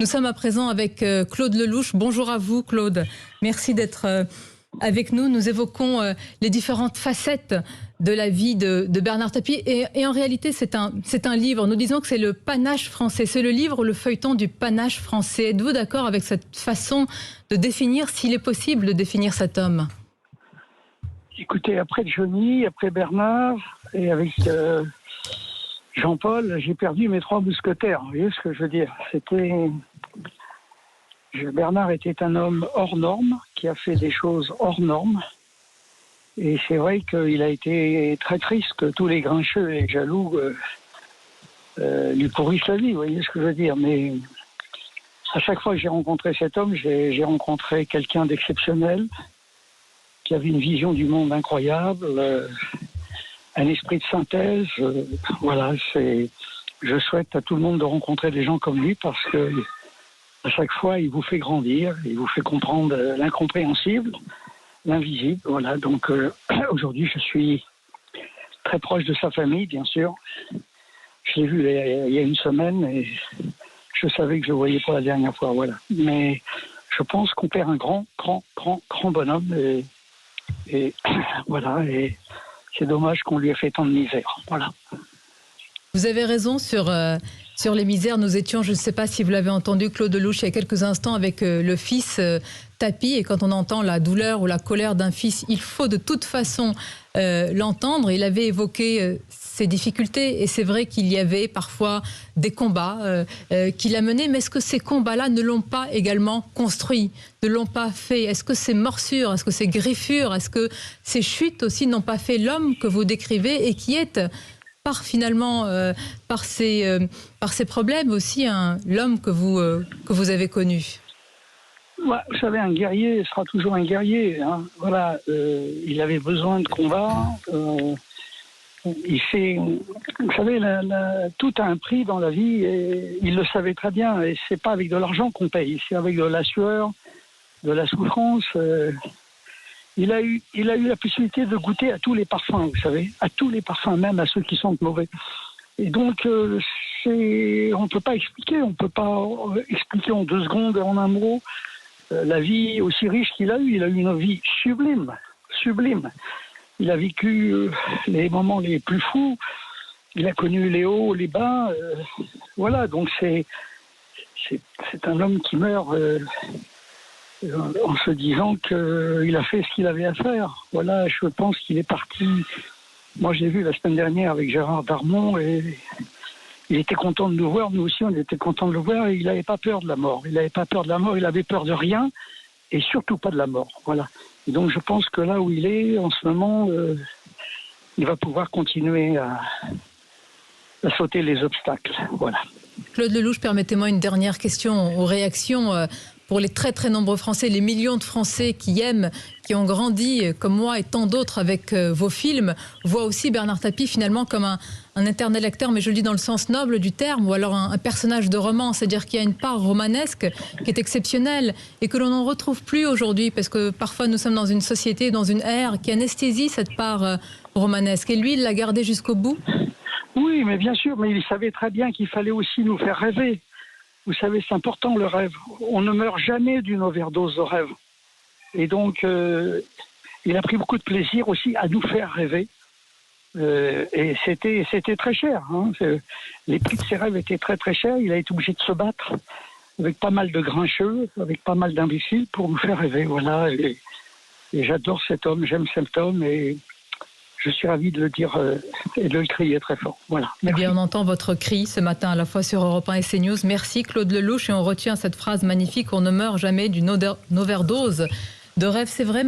Nous sommes à présent avec Claude Lelouch. Bonjour à vous, Claude. Merci d'être avec nous. Nous évoquons les différentes facettes de la vie de Bernard Tapie. Et en réalité, c'est un livre. Nous disons que c'est le panache français. C'est le livre ou le feuilleton du panache français. Êtes-vous d'accord avec cette façon de définir, s'il est possible de définir cet homme? Écoutez, après Johnny, après Bernard, et avec Jean-Paul, j'ai perdu mes 3 mousquetaires. Vous voyez ce que je veux dire? Bernard était un homme hors norme, qui a fait des choses hors normes. Et c'est vrai qu'il a été très triste que tous les grincheux et jaloux lui pourrissent la vie, vous voyez ce que je veux dire. Mais à chaque fois que j'ai rencontré cet homme, j'ai rencontré quelqu'un d'exceptionnel, qui avait une vision du monde incroyable, un esprit de synthèse. Voilà, je souhaite à tout le monde de rencontrer des gens comme lui parce que à chaque fois, il vous fait grandir, il vous fait comprendre l'incompréhensible, l'invisible. Voilà, donc aujourd'hui, je suis très proche de sa famille, bien sûr. Je l'ai vu il y a une semaine et je savais que je le voyais pour la dernière fois. Voilà, mais je pense qu'on perd un grand bonhomme et voilà. Et c'est dommage qu'on lui ait fait tant de misère. Voilà. Vous avez raison sur les misères. Nous étions, je ne sais pas si vous l'avez entendu, Claude Lelouch, il y a quelques instants avec le fils Tapie. Et quand on entend la douleur ou la colère d'un fils, il faut de toute façon l'entendre. Il avait évoqué ses difficultés. Et c'est vrai qu'il y avait parfois des combats qu'il a menés. Mais est-ce que ces combats-là ne l'ont pas également construit, ne l'ont pas fait? Est-ce que ces morsures, est-ce que ces griffures, est-ce que ces chutes aussi n'ont pas fait l'homme que vous décrivez et qui est... par ces problèmes aussi, l'homme que vous avez connu? Ouais, vous savez, un guerrier sera toujours un guerrier. Hein. Voilà, il avait besoin de combat. Vous savez, tout a un prix dans la vie et il le savait très bien. Et c'est pas avec de l'argent qu'on paye, c'est avec de la sueur, de la souffrance. Il a eu la possibilité de goûter à tous les parfums, vous savez, à tous les parfums, même à ceux qui sentent mauvais. Et donc, on ne peut pas expliquer en 2 secondes, en un mot, la vie aussi riche qu'il a eue. Il a eu une vie sublime. Il a vécu les moments les plus fous. Il a connu les hauts, les bas. Voilà, donc c'est un homme qui meurt... en se disant qu'il a fait ce qu'il avait à faire. Voilà, je pense qu'il est parti. Moi, je l'ai vu la semaine dernière avec Gérard Darmon et il était content de nous voir. Nous aussi, on était contents de le voir et il n'avait pas peur de la mort. Il avait peur de rien et surtout pas de la mort. Voilà. Et donc, je pense que là où il est en ce moment, il va pouvoir continuer à sauter les obstacles. Voilà. Claude Lelouch, permettez-moi une dernière question aux réactions. Pour les très très nombreux Français, les millions de Français qui aiment, qui ont grandi comme moi et tant d'autres avec vos films, voient aussi Bernard Tapie finalement comme un éternel acteur, mais je le dis dans le sens noble du terme, ou alors un personnage de roman, c'est-à-dire qu'il y a une part romanesque qui est exceptionnelle et que l'on n'en retrouve plus aujourd'hui, parce que parfois nous sommes dans une société, dans une ère qui anesthésie cette part romanesque. Et lui, il l'a gardée jusqu'au bout. Oui, mais bien sûr, mais il savait très bien qu'il fallait aussi nous faire rêver. Vous savez, c'est important le rêve. On ne meurt jamais d'une overdose de rêve. Et donc, il a pris beaucoup de plaisir aussi à nous faire rêver. Et c'était très cher. Hein. Les prix de ses rêves étaient très très chers. Il a été obligé de se battre avec pas mal de grincheux, avec pas mal d'imbéciles pour nous faire rêver. Voilà. Et j'adore cet homme, j'aime cet homme et je suis ravi de le dire et de le crier très fort. Voilà. Eh bien, on entend votre cri ce matin à la fois sur Europe 1 et CNews. Merci Claude Lelouch et on retient cette phrase magnifique: on ne meurt jamais d'une overdose de rêve. C'est vrai,